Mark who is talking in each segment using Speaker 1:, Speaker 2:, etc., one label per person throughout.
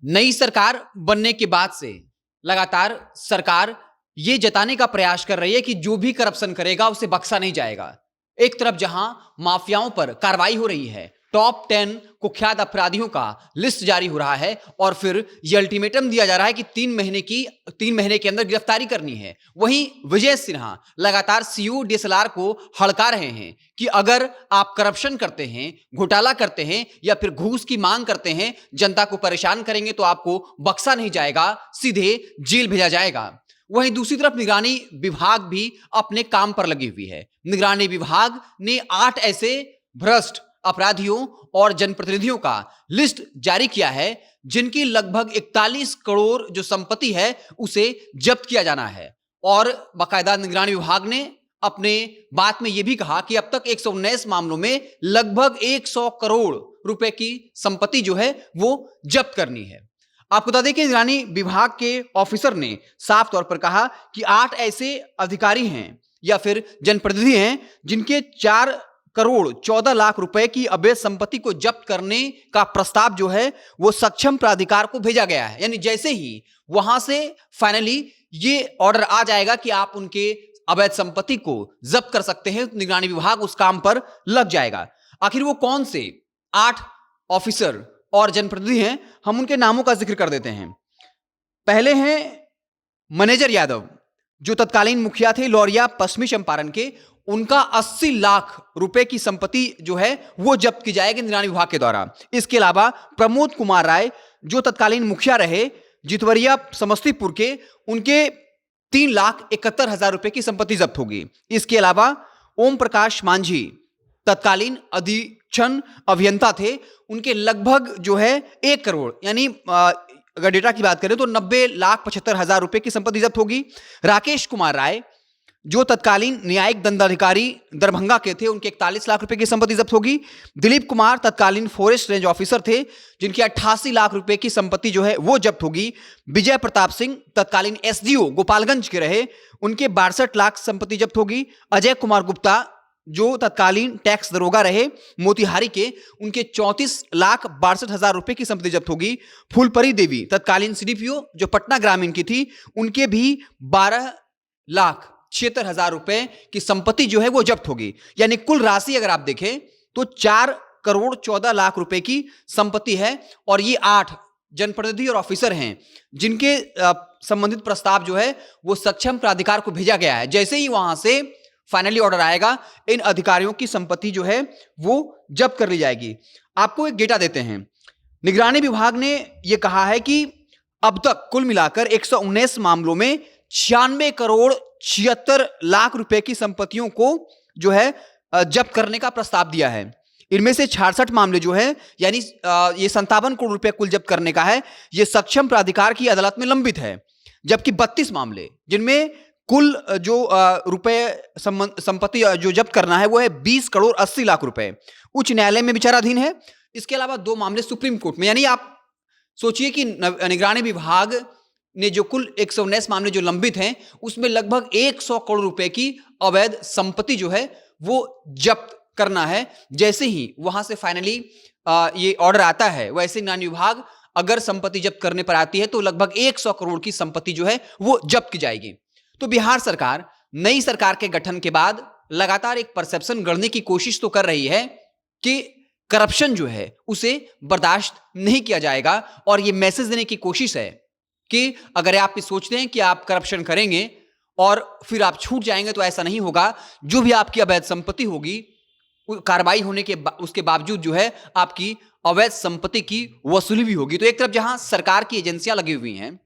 Speaker 1: नई सरकार बनने के बाद से लगातार सरकार ये जताने का प्रयास कर रही है कि जो भी करप्शन करेगा उसे बख्शा नहीं जाएगा। एक तरफ जहां माफियाओं पर कार्रवाई हो रही है, टॉप 10 कुख्यात अपराधियों का लिस्ट जारी हो रहा है और फिर यह अल्टीमेटम दिया जा रहा है कि 3 महीने के अंदर गिरफ्तारी करनी है। वहीं विजय सिन्हा लगातार सीयू डीएसएलआर को हड़का रहे हैं कि अगर आप करप्शन करते हैं, घोटाला करते हैं या फिर घूस की मांग करते हैं, जनता को परेशान करेंगे तो आपको बख्शा नहीं जाएगा, सीधे जेल भेजा जाएगा। वहीं दूसरी तरफ निगरानी विभाग भी अपने काम पर लगी हुई है। निगरानी विभाग ने 8 ऐसे भ्रष्ट अपराधियों और जनप्रतिनिधियों का लिस्ट जारी किया है जिनकी लगभग 41 करोड़ जो संपत्ति है उसे जब्त किया जाना है। और बाकायदा निगरानी विभाग ने अपने बात में यह भी कहा कि अब तक 119 मामलों में लगभग 100 करोड़ रुपए की संपत्ति जो है वो जब्त करनी है। आपको बता दें कि निगरानी विभाग के ऑफिसर ने साफ तौर पर कहा कि 8 ऐसे अधिकारी हैं या फिर जनप्रतिनिधि हैं जिनके 4 करोड़ 14 लाख रुपए की अवैध संपत्ति को जब्त करने का प्रस्ताव जो है वो सक्षम प्राधिकार को भेजा गया है। यानी जैसे ही वहां से फाइनली ये ऑर्डर आ जाएगा कि आप उनके अवैध संपत्ति को जब्त कर सकते हैं, निगरानी विभाग उस काम पर लग जाएगा। आखिर वो कौन से 8 ऑफिसर और जनप्रतिनिधि हैं, हम उनके नामों का जिक्र कर देते हैं। पहले हैं मैनेजर यादव, जो तत्कालीन मुखिया थे लौरिया पश्चिमी चंपारण के। उनका 80 लाख रुपए की संपत्ति जो है वो जब्त की जाएगी निगरानी विभाग के द्वारा। इसके अलावा प्रमोद कुमार राय, जो तत्कालीन मुखिया रहे जितवरिया समस्तीपुर के, उनके 3,71,000 रुपए की संपत्ति जब्त होगी। इसके अलावा ओम प्रकाश मांझी, तत्कालीन अधीक्षण अभियंता थे, उनके लगभग जो है 1 करोड़ यानी अगर डेटा की बात करें तो 90,75,000 रुपए की संपत्ति जब्त होगी। राकेश कुमार राय, जो तत्कालीन न्यायिक दंडाधिकारी दरभंगा के थे, उनके 41 लाख रुपए की संपत्ति जब्त होगी। दिलीप कुमार तत्कालीन फॉरेस्ट रेंज ऑफिसर थे, जिनकी 88 लाख रुपए की संपत्ति जो है वो जब्त होगी। विजय प्रताप सिंह तत्कालीन एसडीओ गोपालगंज के रहे, उनके 62 लाख संपत्ति जब्त होगी। अजय कुमार गुप्ता, जो तत्कालीन टैक्स दरोगा रहे मोतिहारी के, उनके 34,62,000 रुपए की संपत्ति जब्त होगी। फूलपरी देवी तत्कालीन सीडीपीओ जो पटना ग्रामीण की थी, उनके भी 12,76,000 रुपए की संपत्ति जो है वो जब्त होगी। यानी कुल राशि अगर आप देखें तो 4 करोड़ 14 लाख रुपए की संपत्ति है। और ये 8 जनप्रतिनिधि और ऑफिसर हैं जिनके संबंधित प्रस्ताव जो है वो सक्षम प्राधिकार को भेजा गया है। जैसे ही वहां से फाइनली ऑर्डर आएगा, इन अधिकारियों की संपत्ति जो है वो जब्त कर ली जाएगी। आपको एक डेटा देते हैं। निगरानी विभाग ने यह कहा है कि अब तक कुल मिलाकर 119 मामलों में 96 करोड़ 76 लाख रुपए की संपत्तियों को जो है जब्त करने का प्रस्ताव दिया है। इनमें से 66 मामले जो है यानी ये 57 करोड़ रुपए कुल जब्त करने का है, ये सक्षम प्राधिकार की अदालत में लंबित है। जबकि 32 मामले जिनमें कुल जो रुपए संपत्ति जो जब्त करना है वो है 20 करोड़ 80 लाख रुपए, उच्च न्यायालय में विचाराधीन है। इसके अलावा 2 मामले सुप्रीम कोर्ट में। यानी आप सोचिए कि निगरानी विभाग ने जो कुल 119 मामले जो लंबित हैं उसमें लगभग 100 करोड़ रुपए की अवैध संपत्ति जो है वो जब्त करना है। जैसे ही वहां से फाइनली ये ऑर्डर आता है, वैसे निगरानी विभाग अगर संपत्ति जब्त करने पर आती है तो लगभग 100 करोड़ की संपत्ति जो है वो जब्त की जाएगी। तो बिहार सरकार नई सरकार के गठन के बाद लगातार एक परसेप्शन गढ़ने की कोशिश तो कर रही है कि करप्शन जो है उसे बर्दाश्त नहीं किया जाएगा। और ये मैसेज देने की कोशिश है कि अगर आप सोचते हैं कि आप करप्शन करेंगे और फिर आप छूट जाएंगे तो ऐसा नहीं होगा। जो भी आपकी अवैध संपत्ति होगी, कार्रवाई होने के उसके बावजूद जो है आपकी अवैध संपत्ति की वसूली भी होगी। तो एक तरफ जहां सरकार की एजेंसियां लगी हुई हैं,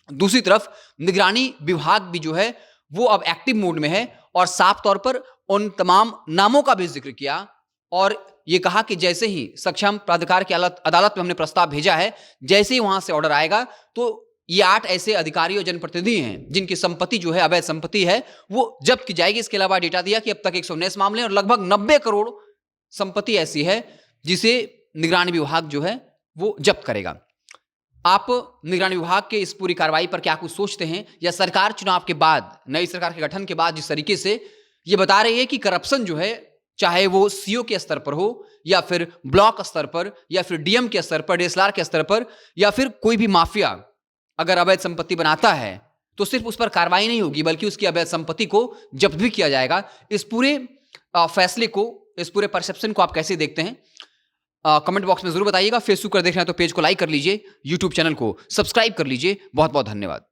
Speaker 1: दूसरी तरफ निगरानी विभाग भी जो है वो अब एक्टिव मोड में है और साफ तौर पर उन तमाम नामों का भी जिक्र किया और ये कहा कि जैसे ही सक्षम प्राधिकार की अदालत में हमने प्रस्ताव भेजा है, जैसे ही वहां से ऑर्डर आएगा तो ये 8 ऐसे अधिकारी और जनप्रतिनिधि हैं जिनकी संपत्ति जो है अवैध संपत्ति है वो जब्त की जाएगी। इसके अलावा डेटा दिया कि अब तक 119 मामले और लगभग 90 करोड़ संपत्ति ऐसी है जिसे निगरानी विभाग जो है वो जब्त करेगा। आप निगरानी विभाग के इस पूरी कार्रवाई पर क्या कुछ सोचते हैं, या सरकार चुनाव के बाद, नई सरकार के गठन के बाद जिस तरीके से ये बता रही है कि करप्शन जो है चाहे वो सीओ के स्तर पर हो या फिर ब्लॉक स्तर पर या फिर डीएम के स्तर पर, डीएसएलआर के स्तर पर, या फिर कोई भी माफिया अगर अवैध संपत्ति बनाता है तो सिर्फ उस पर कार्रवाई नहीं होगी बल्कि उसकी अवैध संपत्ति को जब्त भी किया जाएगा। इस पूरे फैसले को, इस पूरे परसेप्शन को आप कैसे देखते हैं कमेंट बॉक्स में जरूर बताइएगा। फेसबुक पर देख रहे हैं तो पेज को लाइक कर लीजिए, यूट्यूब चैनल को सब्सक्राइब कर लीजिए। बहुत बहुत धन्यवाद।